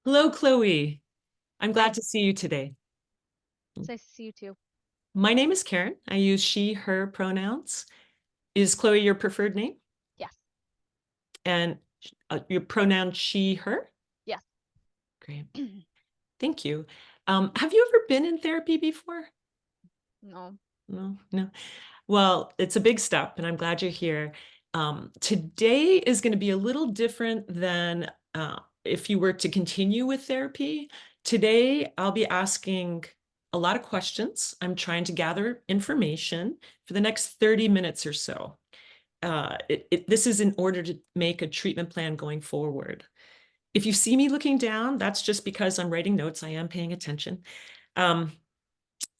Hello, Chloe. I'm Hi, glad to see you today. it's nice to see you too. My name is Karen. I use she, her pronouns. Is Chloe your preferred name? Yes, And your pronoun she, her? yes. Great. Thank you. Have you ever been in therapy before? No. No, no. Well, it's a big step, and I'm glad you're here. Today is going to be a little different than if you were to continue with therapy. Today, I'll be asking a lot of questions. I'm trying to gather information for the next 30 minutes or so. This is in order to make a treatment plan going forward. If you see me looking down, that's just because I'm writing notes. I am paying attention. Um,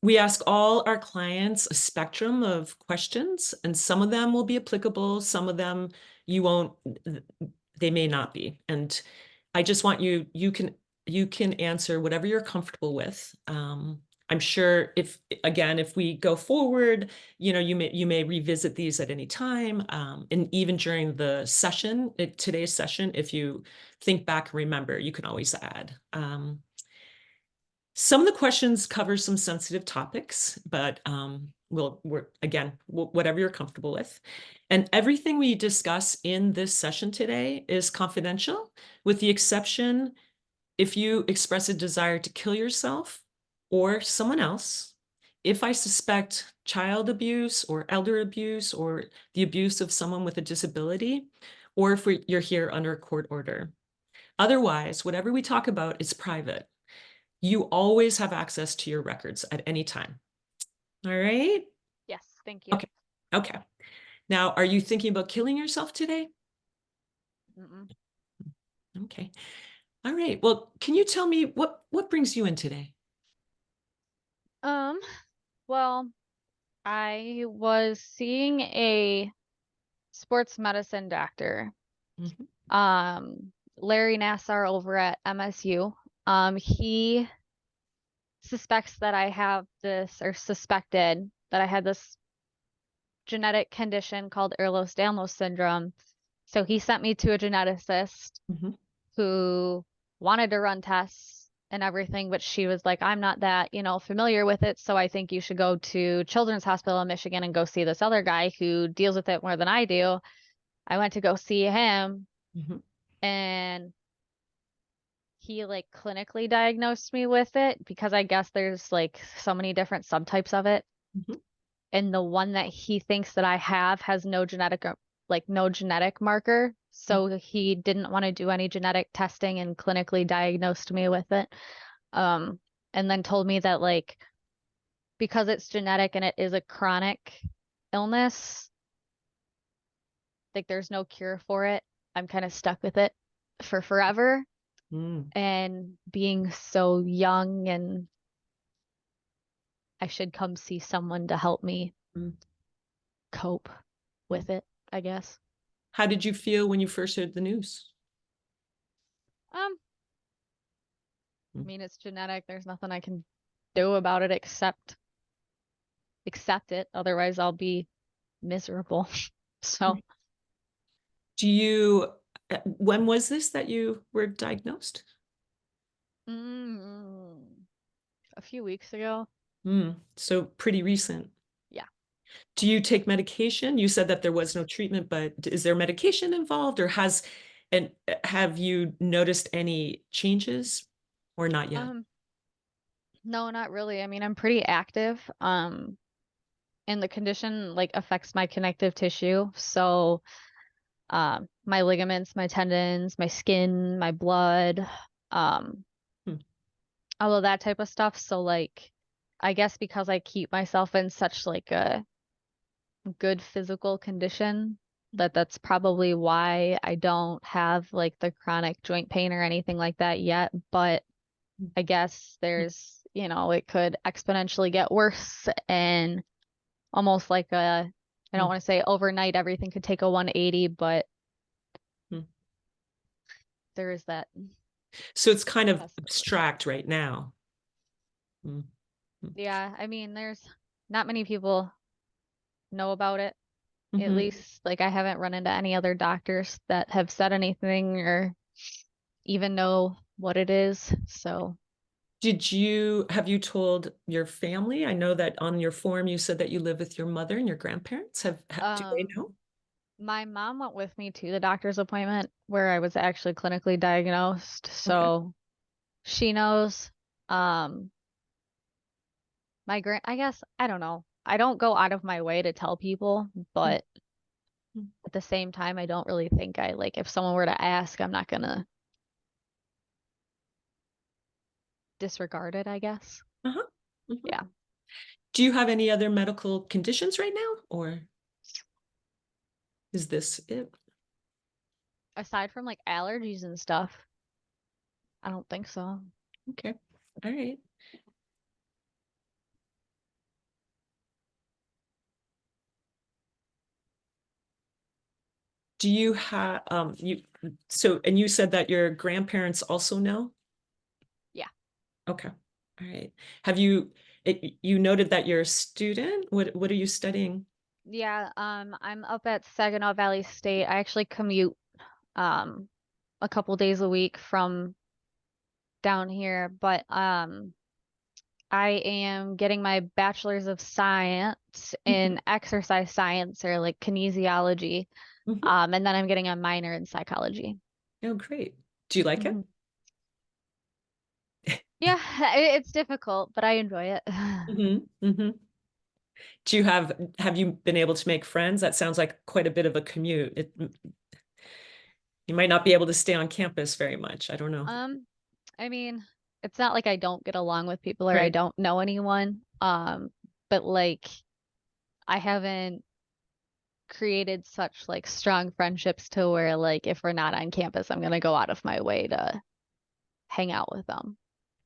we ask all our clients a spectrum of questions, and some of them will be applicable, some of them you won't, they may not be. And I just want you can answer whatever you're comfortable with. I'm sure if we go forward, you may revisit these at any time. And even during the session, today's session, if you think back and remember, you can always add. Some of the questions cover some sensitive topics, but whatever you're comfortable with. And everything we discuss in this session today is confidential, with the exception if you express a desire to kill yourself or someone else, if I suspect child abuse or elder abuse or the abuse of someone with a disability, or if you're here under a court order. Otherwise, whatever we talk about is private. You always have access to your records at any time. All right? Yes, thank you. Okay. Okay. Now, are you thinking about killing yourself today? Mm-mm. Okay. All right. Well, can you tell me what brings you in today? Um, well, I was seeing a sports medicine doctor, Mhm. Larry Nassar over at MSU. He suspects that I have this, or suspected that I had this genetic condition called Ehlers-Danlos syndrome. So he sent me to a geneticist Mhm. who wanted to run tests and everything, but she was like, I'm not that, familiar with it. So I think you should go to Children's Hospital in Michigan and go see this other guy who deals with it more than I do. I went to go see him Mhm. and he like clinically diagnosed me with it because I guess there's like so many different subtypes of it. Mhm. And the one that he thinks that I have has no genetic marker. So he didn't want to do any genetic testing and clinically diagnosed me with it. Um, and then told me that like because it's genetic and it is a chronic illness, like there's no cure for it. I'm kind of stuck with it for forever. Mhm. And being so young and I should come see someone to help me Mhm. cope with it, I guess. How did you feel when you first heard the news? Um, I Mhm. mean, it's genetic. There's nothing I can do about it except accept it. Otherwise, I'll be miserable. So, When was this that you were diagnosed? mm, a few weeks ago, So pretty recent. yeah. Do you take medication? You said that there was no treatment, but is there medication involved and have you noticed any changes or not yet? Um, no, not really. I mean, I'm pretty active. And the condition like affects my connective tissue. So, my ligaments, my tendons, my skin, my blood, um, Hmm. all of that type of stuff. So, like, I guess because I keep myself in such like a good physical condition, that's probably why I don't have like the chronic joint pain or anything like that yet. But I guess there's, it could exponentially get worse and almost like I don't Hmm. want to say overnight everything could take a 180, but Hmm. there is that So it's kind of possibility. abstract right now. Hmm. Hmm. Yeah, I mean, there's not many people know about it. At Mhm. least, like, I haven't run into any other doctors that have said anything or even know what it is. So, Have you told your family? I know that on your form you said that you live with your mother and your grandparents. Do they um, know? my mom went with me to the doctor's appointment where I was actually clinically diagnosed. Okay. So she knows. Um, I guess, I don't know. I don't go out of my way to tell people, Mm, but mm. at the same time, I don't really think if someone were to ask, I'm not gonna disregard it, I guess. Uh-huh. Mhm. Yeah. Do you have any other medical conditions right now, or is this it? Aside from like allergies and stuff, I don't think so. Okay. All right. Do you have you so and you said that your grandparents also know? Yeah. Okay. All right. Have you you noted that you're a student? What are you studying? Yeah, I'm up at Saginaw Valley State. I actually commute um a couple days a week from down here, but I am getting my bachelor's of science Mhm. in exercise science or like kinesiology. Mhm. And then I'm getting a minor in psychology. Oh, great. Do you like it? Mhm. Yeah, it's difficult, but I enjoy it. Hmm. Do you have you been able to make friends? That sounds like quite a bit of a commute. You might not be able to stay on campus very much. I don't know. Um, I mean, it's not like I don't get along with people or I Right. don't know anyone. But like I haven't created such like strong friendships to where like if we're not on campus, I'm gonna go out of my way to hang out with them.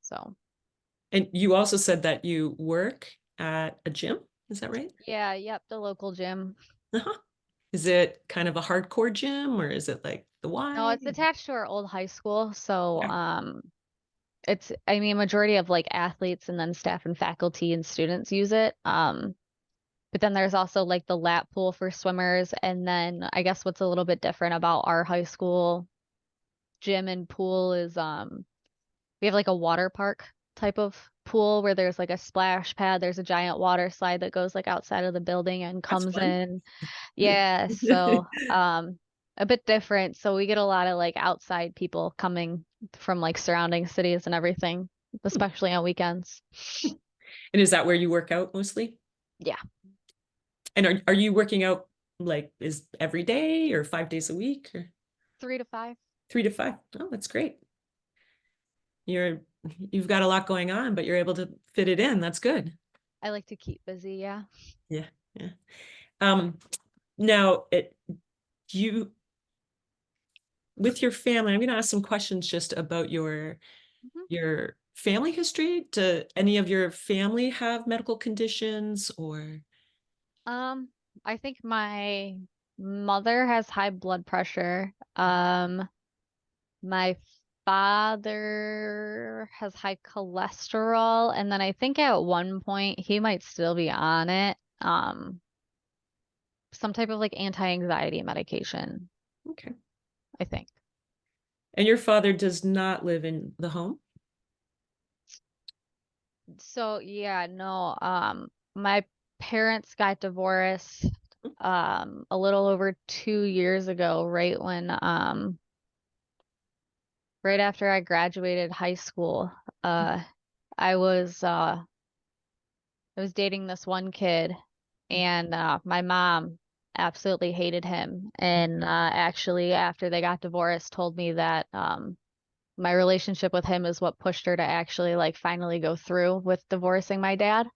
So And you also said that you work at a gym. Is that right? yeah, yep, the local gym. Uh-huh. Is it kind of a hardcore gym or is it like the No, Y? it's attached to our old high school, so Okay. it's I mean majority of like athletes and then staff and faculty and students use it. But then there's also like the lap pool for swimmers, and then I guess what's a little bit different about our high school gym and pool is we have like a water park type of pool where there's like a splash pad, there's a giant water slide that goes like outside of the building and That's comes fun. in. Yeah, so a bit different. So we get a lot of like outside people coming from like surrounding cities and everything, Hmm. especially on weekends. And is that where you work out mostly? Yeah, And are you working out like is every day or 5 days a week or 3 to 5. 3 to 5? Oh, that's great. You're you've got a lot going on, but you're able to fit it in. That's good. I like to keep busy, yeah. Yeah, yeah. Um, now you with your family, I'm going to ask some questions just about Mhm. your family history. Do any of your family have medical conditions or Um, I think my mother has high blood pressure. My father has high cholesterol, and then I think at one point he might still be on it. Some type of like anti-anxiety medication, okay. I think. And your father does not live in the home? So yeah, no, my parents got divorced a little over 2 years ago, right after I graduated high school. Uh I was uh I was dating this one kid, and my mom absolutely hated him. And actually, after they got divorced, told me that my relationship with him is what pushed her to actually like finally go through with divorcing my dad.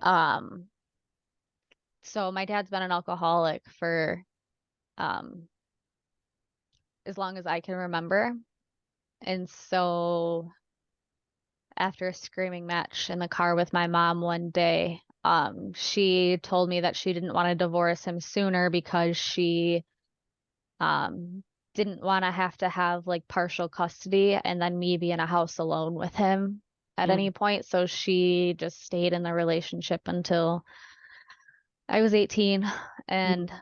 Um, so my dad's been an alcoholic for um, as long as I can remember. And so after a screaming match in the car with my mom one day, she told me that she didn't want to divorce him sooner because she um, didn't want to have like partial custody and then me be in a house alone with him at Mm, any point. So she just stayed in the relationship until I was 18 mm, and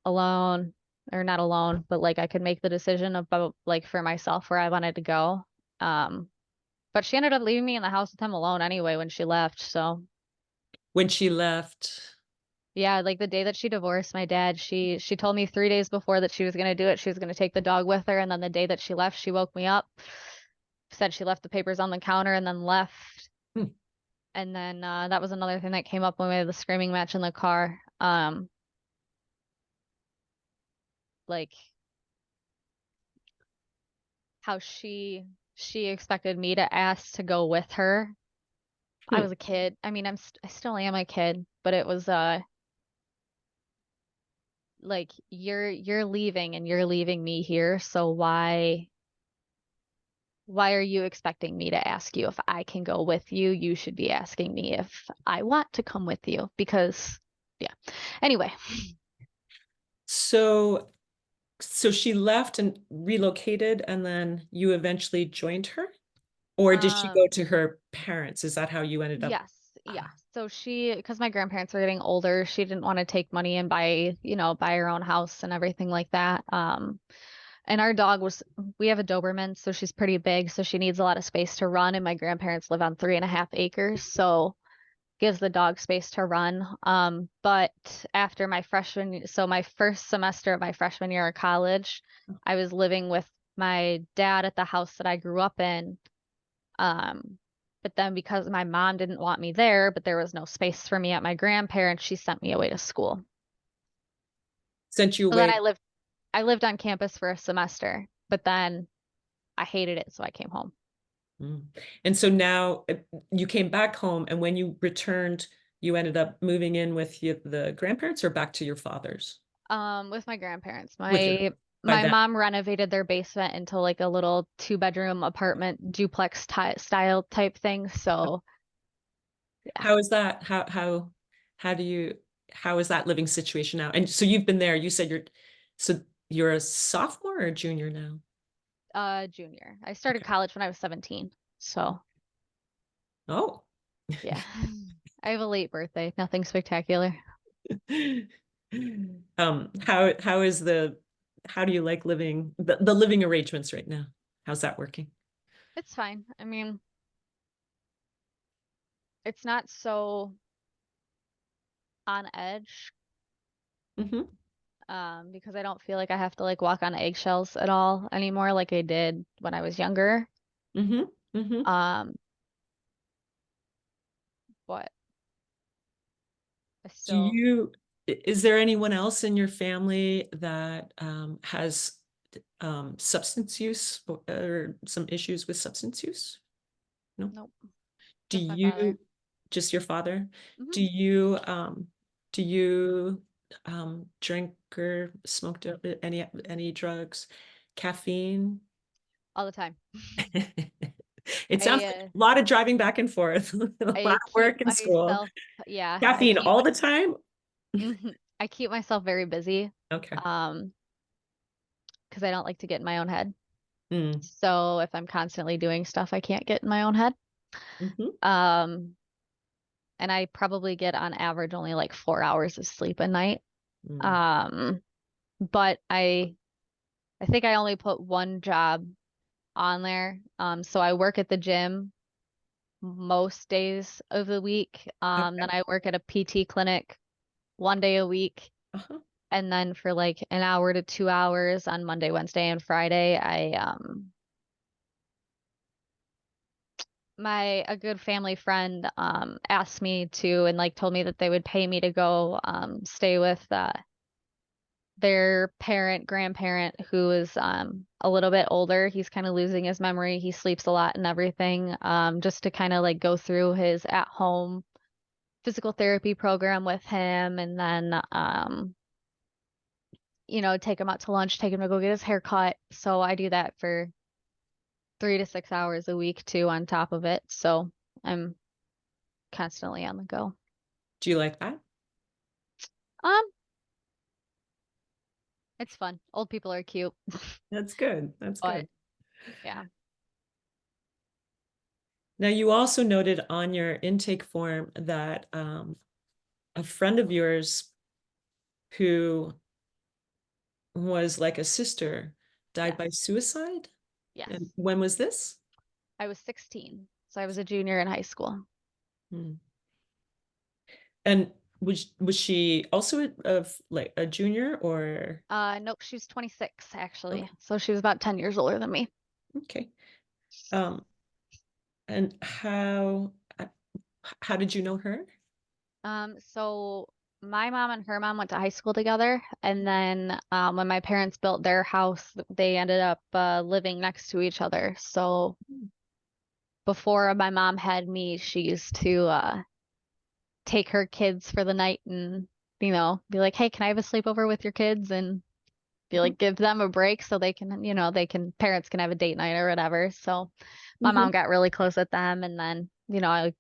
alone, or not alone, but like I could make the decision about like for myself where I wanted to go. Um, but she ended up leaving me in the house with him alone anyway when she left. So When she left, yeah, like the day that she divorced my dad, she told me 3 days before that she was gonna do it. She was gonna take the dog with her, and then the day that she left, she woke me up, said she left the papers on the counter, and then left. hmm, And then that was another thing that came up when we had the screaming match in the car. Like how she expected me to ask to go with her. I hmm. was a kid. I mean, I still am a kid, but it was like you're leaving and you're leaving me here, so why are you expecting me to ask you if I can go with you? You should be asking me if I want to come with you because yeah. Anyway, So, so she left and relocated, and then you eventually joined her? Or did she go um to her parents? Is that how you ended up? yes, yeah. Ah, So because my grandparents were getting older, she didn't want to take money and buy her own house and everything like that. And our dog we have a Doberman, so she's pretty big, so she needs a lot of space to run, and my grandparents live on 3.5 acres, so gives the dog space to run. But after my first semester of my freshman year of college, I was living with my dad at the house that I grew up in. Um, but then because my mom didn't want me there, but there was no space for me at my grandparents, she sent me away to school. sent you So then away. I lived on campus for a semester, but then I hated it, so I came home. Mm. And so now you came back home, and when you returned, you ended up moving in with the grandparents or back to your father's? With my grandparents. With your by My then. mom renovated their basement into like a little 2 bedroom apartment duplex style type thing. So yeah. How is that? How do you how is that living situation now? And so you've been there. You said so you're a sophomore or a junior now? Junior. I started Okay. college when I was 17. So Oh. yeah. I have a late birthday. Nothing spectacular. How is how do you like living the living arrangements right now? How's that working? It's fine. I mean, it's not so on edge, Hmm. because I don't feel like I have to like walk on eggshells at all anymore like I did when I was younger. Hmm. Hmm. Um, but I Do still you, is there anyone else in your family that has substance use or some issues with substance use? No? nope, Do just my father. you, just your father? Hmm. Do you, do you drink or smoke any drugs, caffeine? All the time. It sounds I like a lot of driving back and forth, a lot I of keep work and school. myself, yeah, Caffeine all the time? I keep myself very busy, Okay. um, because I don't like to get in my own head. Mm. So if I'm constantly doing stuff, I can't get in my own head. Hmm. Um, and I probably get on average only like 4 hours of sleep a night. Mm. Um, but I think I only put one job on there. So I work at the gym most days of the week. Then Okay. I work at a PT clinic one day a week. Uh-huh. And then for like an hour to 2 hours on Monday, Wednesday, and Friday, a good family friend asked me to and like told me that they would pay me to go stay with their grandparent who is a little bit older. He's kind of losing his memory. He sleeps a lot and everything. Just to kind of like go through his at home physical therapy program with him, and then take him out to lunch, take him to go get his hair cut. So I do that for 3 to 6 hours a week too on top of it. So I'm constantly on the go. Do you like that? Um, it's fun. Old people are cute, That's good. That's but good. yeah, Now, you also noted on your intake form that a friend of yours who was like a sister died yes, by suicide. And yes. when was this? I was 16, so I was a junior in high school. Mm. And was she also of like a junior or Nope, she's 26 actually. okay, So she was about 10 years older than me. okay. Um, and how did you know her? So my mom and her mom went to high school together, and then when my parents built their house, they ended up living next to each other. So before my mom had me, she used to take her kids for the night and, be like, "Hey, can I have a sleepover with your kids?" And be Mhm, like, give them a break so they can, parents can have a date night or whatever. So my mhm, mom got really close with them, and then, I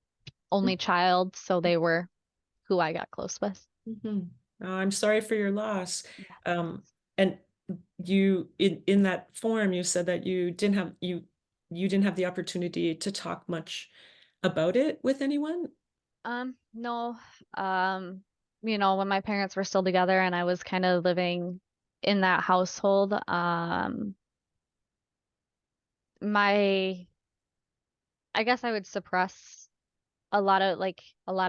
only child, so they were who I got close with. mhm. Oh, I'm sorry for your loss. Yeah. Um, and you in that form, you said that you didn't have the opportunity to talk much about it with anyone? No, when my parents were still together and I was kind of living in that household, my, I guess I would suppress a lot of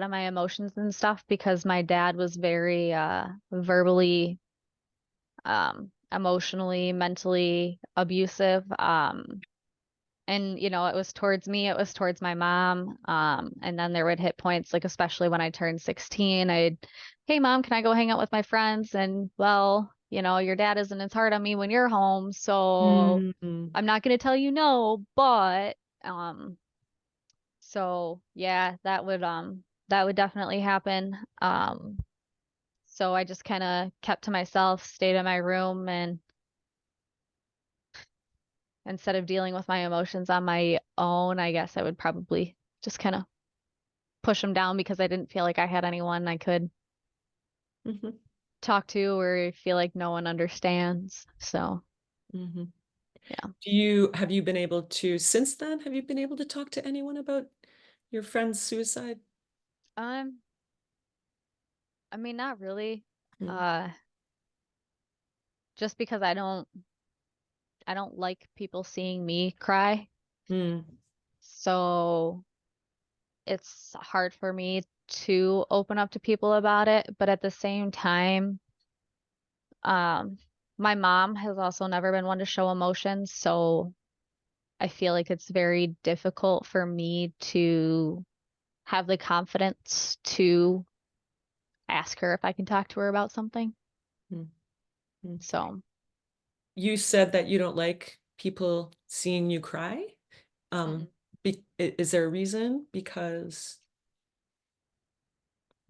my emotions and stuff because my dad was very, verbally, emotionally, mentally abusive. And it was towards me, it was towards my mom. And then there would hit points, like especially when I turned 16, hey mom, can I go hang out with my friends? And well, your dad isn't as hard on me when you're home, so Mm, I'm not gonna tell you no, but um, so yeah, that would definitely happen. So I just kind of kept to myself, stayed in my room, and instead of dealing with my emotions on my own, I guess I would probably just kind of push them down because I didn't feel like I had anyone I could mhm, talk to or feel like no one understands. So, mhm. yeah. Have you been able to since then, have you been able to talk to anyone about your friend's suicide? Um, I mean, not really. Mm, Uh, just because I don't like people seeing me cry. mm, So it's hard for me to open up to people about it. But at the same time, um, my mom has also never been one to show emotions. So I feel like it's very difficult for me to have the confidence to ask her if I can talk to her about something. mm, mm. So, You said that you don't like people seeing you cry. mm-mm. Is there a reason? Because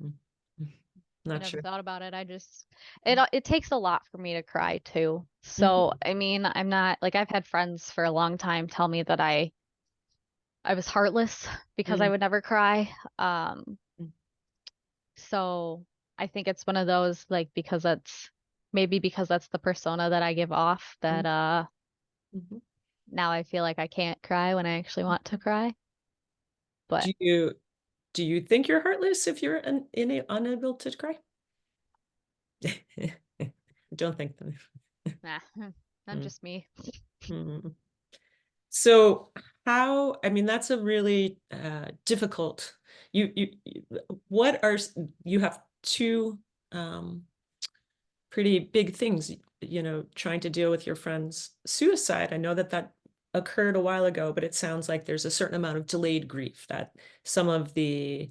mm, mm, I not never sure. thought about it. It takes a lot for me to cry too. So, Mhm, I mean, I'm not like I've had friends for a long time tell me that I was heartless because I mm, would never cry. Um, mm, so I think it's one of those like because that's the persona that I give off mm, that mhm. now I feel like I can't cry when I actually want to cry. But Do you do you think you're heartless if you're unable to cry? Don't think that. nah, I'm Mm, just me. mm. So I mean, that's a really difficult. What are you have two um, pretty big things, trying to deal with your friend's suicide. I know that that occurred a while ago, but it sounds like there's a certain amount of delayed grief that some of the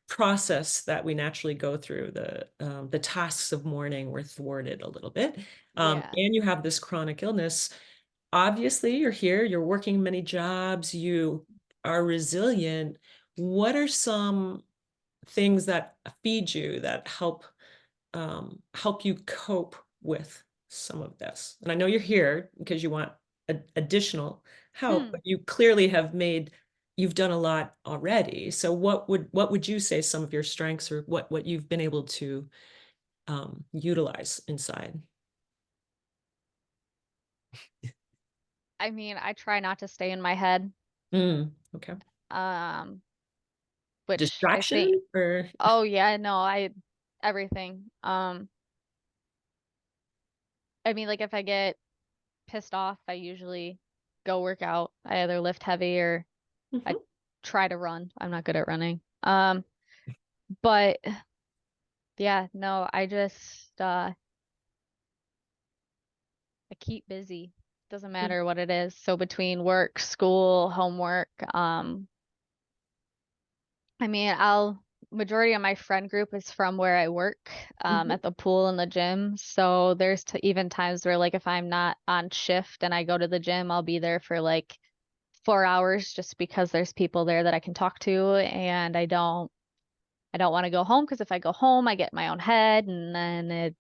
process that we naturally go through, the tasks of mourning were thwarted a little bit. Yeah. And you have this chronic illness. Obviously, you're here, you're working many jobs, you are resilient. What are some things that feed you that help you cope with some of this? And I know you're here because you want additional help, Hmm. but you clearly you've done a lot already. So what would you say some of your strengths or what you've been able to utilize inside? I mean, I try not to stay in my head, Okay. um, which I think, Distraction or oh yeah, no, everything. I mean, like if I get pissed off, I usually go work out. I either lift heavy or I Mhm. try to run. I'm not good at running. But yeah, no, I keep busy. Doesn't matter what it is. So between work, school, homework, I mean, I'll majority of my friend group is from where I work, Mhm. at the pool and the gym. So there's t even times where like if I'm not on shift and I go to the gym, I'll be there for like 4 hours just because there's people there that I can talk to and I don't want to go home because if I go home, I get in my own head and then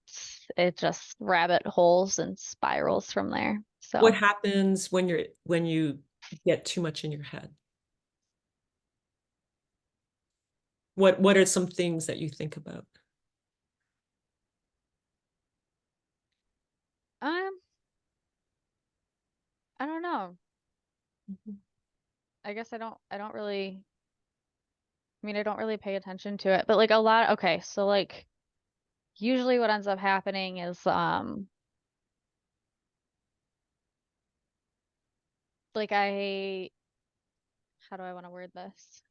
it just rabbit holes and spirals from there. What So, happens when you get too much in your head? What are some things that you think about? um, I don't know. Mhm. I guess I don't really, I mean, I don't really pay attention to it, but like a lot, okay, so like usually what ends up happening is like how do I want to word this?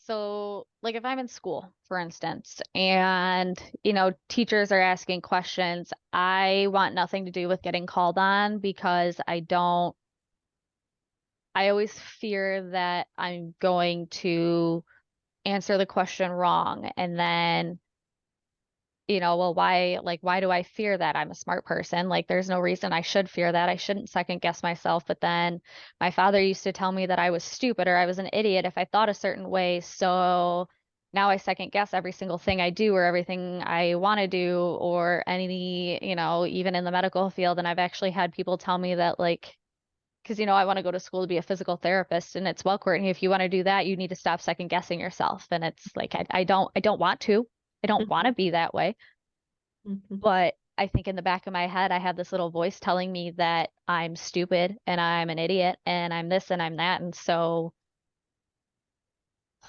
So, like if I'm in school, for instance, and teachers are asking questions, I want nothing to do with getting called on because I always fear that I'm going to answer the question wrong and then well, why do I fear that? I'm a smart person. Like, there's no reason I should fear that. I shouldn't second guess myself. But then my father used to tell me that I was stupid or I was an idiot if I thought a certain way. So now I second guess every single thing I do or everything I want to do or even in the medical field. And I've actually had people tell me that, like, because I want to go to school to be a physical therapist, and it's, well, Courtney, if you want to do that, you need to stop second guessing yourself. And it's like I don't want to. I don't want Mhm. to be that way. Mhm. But I think in the back of my head, I have this little voice telling me that I'm stupid and I'm an idiot and I'm this and I'm that. And so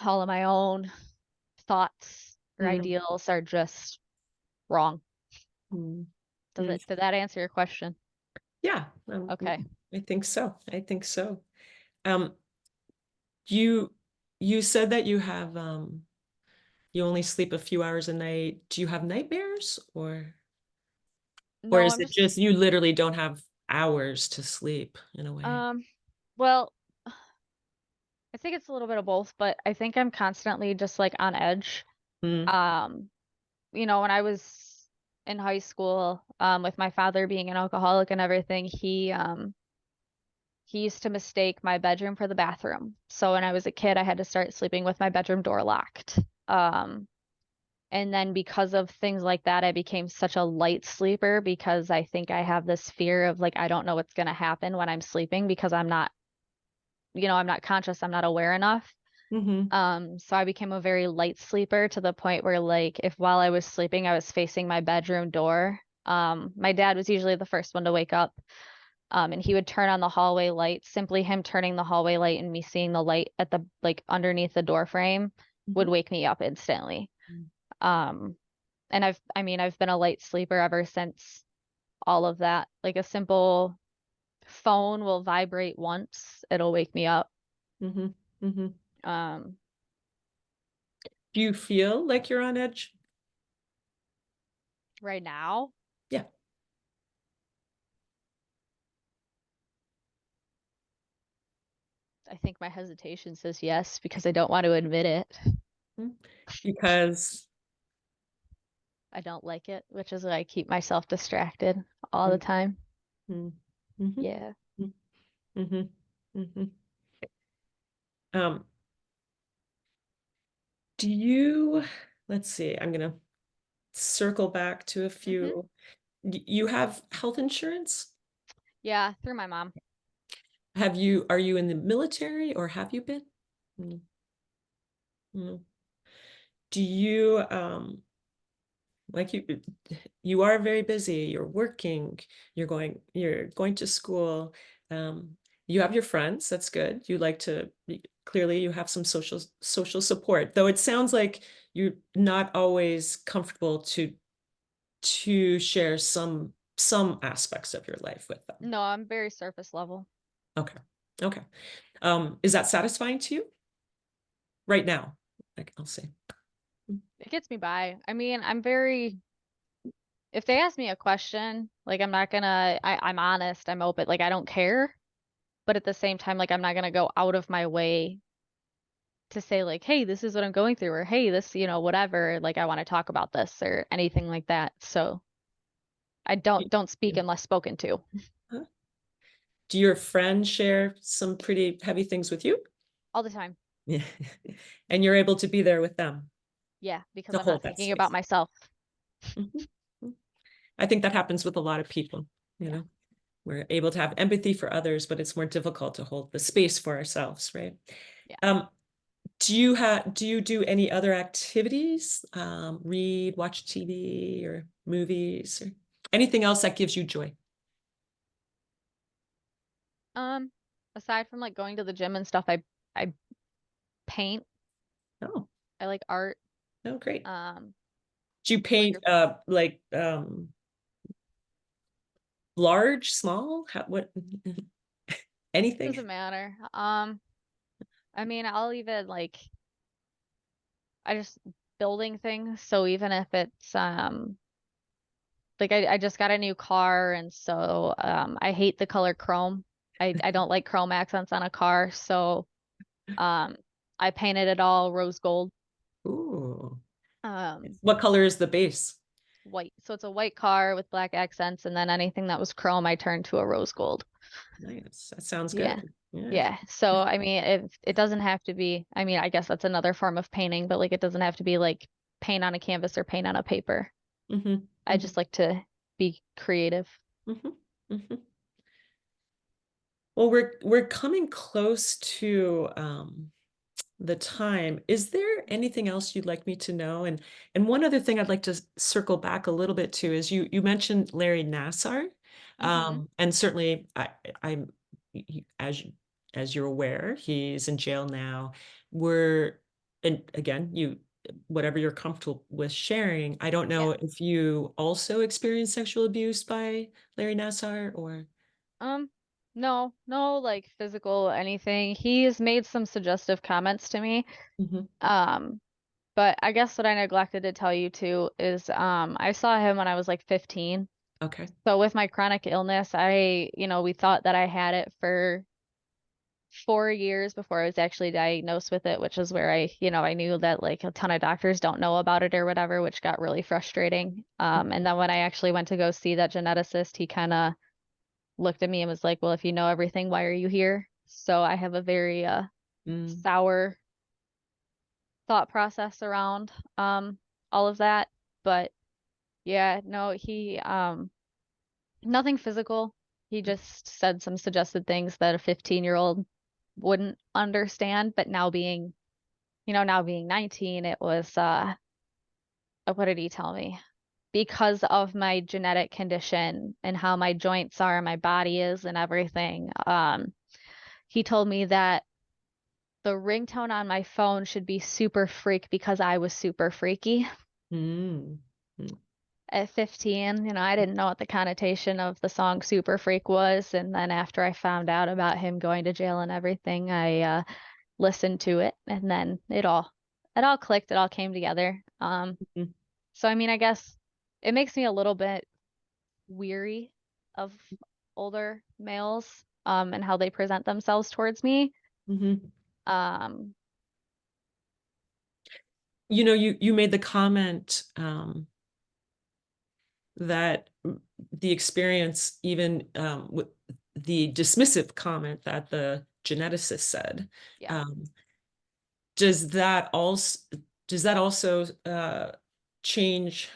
all of my own thoughts or Mhm. ideals are just wrong. Mhm. Does Mm. it, did that answer your question? Yeah, Okay. I think so. I think so. Um, you you said that you only sleep a few hours a night. Do you have nightmares or No, is I'm it just, just you literally don't have hours to sleep in a way? um, well, I think it's a little bit of both, but I think I'm constantly just like on edge. Mm. Um, when I was in high school, with my father being an alcoholic and everything, he used to mistake my bedroom for the bathroom. So when I was a kid, I had to start sleeping with my bedroom door locked. Um, and then because of things like that, I became such a light sleeper because I think I have this fear of like, I don't know what's going to happen when I'm sleeping because I'm not conscious, I'm not aware enough. Mhm. So I became a very light sleeper to the point where like if while I was sleeping, I was facing my bedroom door. My dad was usually the first one to wake up. And he would turn on the hallway light. Simply him turning the hallway light and me seeing the light at the like underneath the door frame would Mhm. wake me up instantly. Mm. Um, and I've been a light sleeper ever since all of that. Like a simple phone will vibrate once, it'll wake me up. Mhm. Mhm. Um, Do you feel like you're on edge? right now, Yeah. I think my hesitation says yes because I don't want to admit it. Mm. Because I don't like it, which is why I keep myself distracted all the mm, time. mm, mhm, Yeah. mm, mhm, mhm. Um, do you let's see, I'm gonna circle back to a hmm few. You have health insurance? Yeah, through my mom. Are you in the military or have you been? Mm, mm. Do you like you are very busy, you're working, you're going to school, um, you have your friends, that's good. You like to clearly you have some social support, though it sounds like you're not always comfortable to share some aspects of your life with them. No, I'm very surface level. Okay. Okay. Is that satisfying to you right now? Like, I'll say. Mm. It gets me by. I mean, I'm very if they ask me a question, like I'm not gonna I'm honest, I'm open, like I don't care, but at the same time, like I'm not gonna go out of my way to say like, "Hey, this is what I'm going through," or "Hey, this, whatever, like I want to talk about this," or anything like that. So I Y- don't speak Yeah. unless spoken to Huh? Do your friends share some pretty heavy things with you? all the time. Yeah. And you're able to be there with them Yeah, because to I'm not hold that thinking about space. myself. Mhm. Mm. I think that happens with a lot of people, you Yeah. know. We're able to have empathy for others, but it's more difficult to hold the space for ourselves, right? Yeah. Um, do you do any other activities? Read, watch TV or movies or anything else that gives you joy? Um, Aside from like going to the gym and stuff, I paint. Oh, I like art. oh, great. Um, Do you paint calligraphy. like large, small? What anything? Doesn't matter. I mean, I'll even like I just building things. So even if it's like I just got a new car and so I hate the color chrome. I don't like chrome accents on a car, so um I painted it all rose gold. Ooh. Um What color is the base? White. So it's a white car with black accents and then anything that was chrome I turned to a rose gold. Nice. That sounds Yeah. good. Yeah. Yeah. So I mean it doesn't have to be I mean I guess that's another form of painting, but like it doesn't have to be like paint on a canvas or paint on a paper. Hmm. I Hmm. just like to be creative. Hmm. Hmm. Well, we're coming close to the time. Is there anything else you'd like me to know? And one other thing I'd like to circle back a little bit to is you mentioned Larry Nassar, Mm-hmm. and certainly I'm as as you're aware, he's in jail now. We're and again, you whatever you're comfortable with sharing. I don't know Yeah. if you also experienced sexual abuse by Larry Nassar or. Um, no, no, like physical anything. He's made some suggestive comments to me. Mhm. Um, but I guess what I neglected to tell you too is I saw him when I was like 15. Okay. So with my chronic illness, we thought that I had it for 4 years before I was actually diagnosed with it, which is where I knew that like a ton of doctors don't know about it or whatever, which got really frustrating. And then when I actually went to go see that geneticist, he kind of looked at me and was like, "Well, if you know everything, why are you here?" So I have a very Mm, sour thought process around all of that. But yeah, no, he nothing physical. He just said some suggested things that a 15-year-old wouldn't understand, but now being 19, it was what did he tell me? Because of my genetic condition and how my joints are, my body is and everything. He told me that the ringtone on my phone should be super freak because I was super freaky mm, mm, at 15. I didn't know what the connotation of the song Super Freak was. And then after I found out about him going to jail and everything, I listened to it and then it all clicked, it all came together. mm, So I mean, I guess it makes me a little bit weary of older males and how they present themselves towards me. mhm. Um, You made the comment that the experience, even with the dismissive comment that the geneticist said, yeah. um, does that also does that also change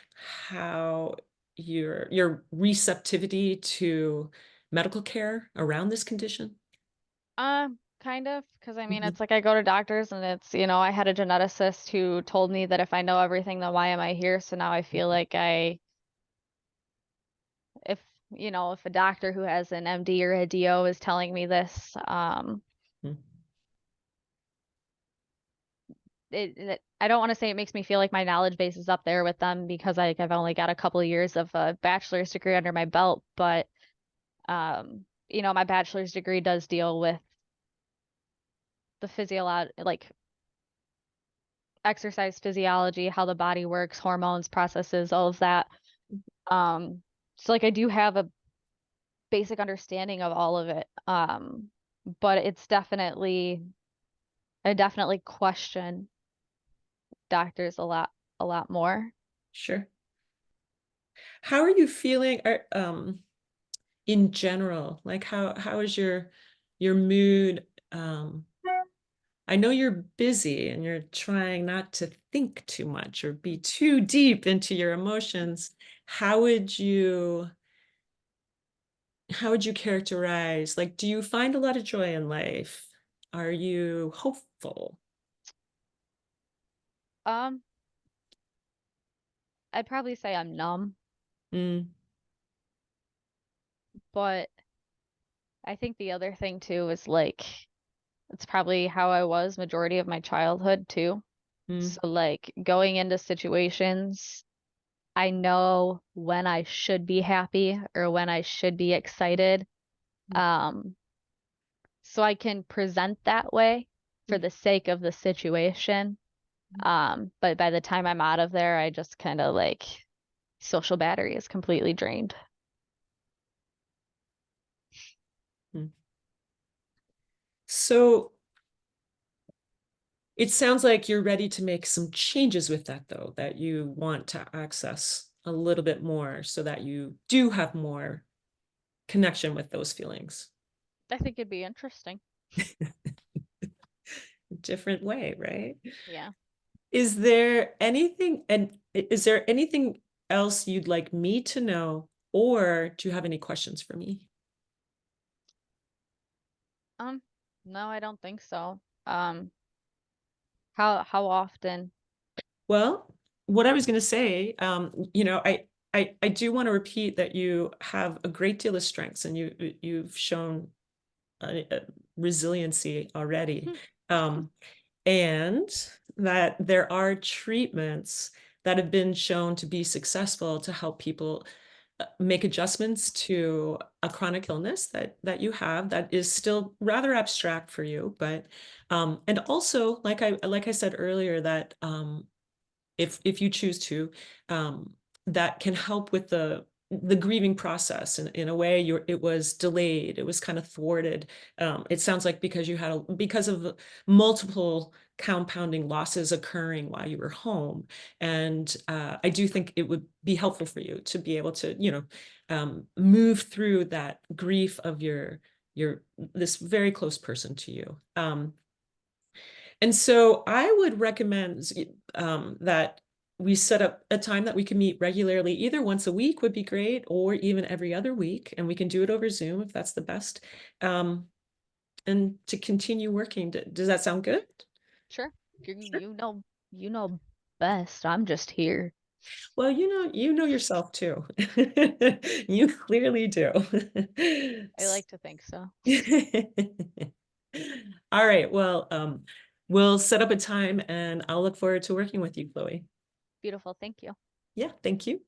how your receptivity to medical care around this condition? Kind of, because I mean, Mhm. it's like I go to doctors and I had a geneticist who told me that if I know everything, then why am I here? So now I feel like if, if a doctor who has an MD or a DO is telling me this, Mhm. I don't want to say it makes me feel like my knowledge base is up there with them because I've only got a couple of years of a bachelor's degree under my belt, but my bachelor's degree does deal with the like exercise physiology, how the body works, hormones, processes, all of that. Um, so like I do have a basic understanding of all of it. But it's definitely I definitely question doctors a lot more. Sure. How are you feeling in general? Like how is your mood? I know you're busy and you're trying not to think too much or be too deep into your emotions. How would you how would you characterize, like, do you find a lot of joy in life? Are you hopeful? Um, I'd probably say I'm numb, Mm, but I think the other thing too is like it's probably how I was majority of my childhood too. mm, So like going into situations, I know when I should be happy or when I should be excited. mm, Um, so I can present that way for mm, the sake of the situation. But by the time I'm out of there, I just kind of like social battery is completely drained. mm. So it sounds like you're ready to make some changes with that, though, that you want to access a little bit more so that you do have more connection with those feelings. I think it'd be interesting. Different way, right? Yeah. Is there anything else you'd like me to know, or do you have any questions for me? Um, no, I don't think so. How often? Well, what I was going to say, I do want to repeat that you have a great deal of strengths, and you've shown a resiliency already. Um, and that there are treatments that have been shown to be successful to help people make adjustments to a chronic illness that you have that is still rather abstract for you, but and also like I said earlier that if you choose to, um, that can help with the grieving process in a way it was delayed, it was kind of thwarted. It sounds like because because of multiple compounding losses occurring while you were home. And I do think it would be helpful for you to be able to, move through that grief of your this very close person to you. And so I would recommend that we set up a time that we can meet regularly. Either once a week would be great, or even every other week. And we can do it over Zoom if that's the best. Um, and to continue working. Does that sound good? Sure. Sure. You know best. I'm just here. Well, you know yourself too. You clearly do. I like to think so. All right. Well, we'll set up a time and I'll look forward to working with you, Chloe. Beautiful. Thank you. Yeah, thank you.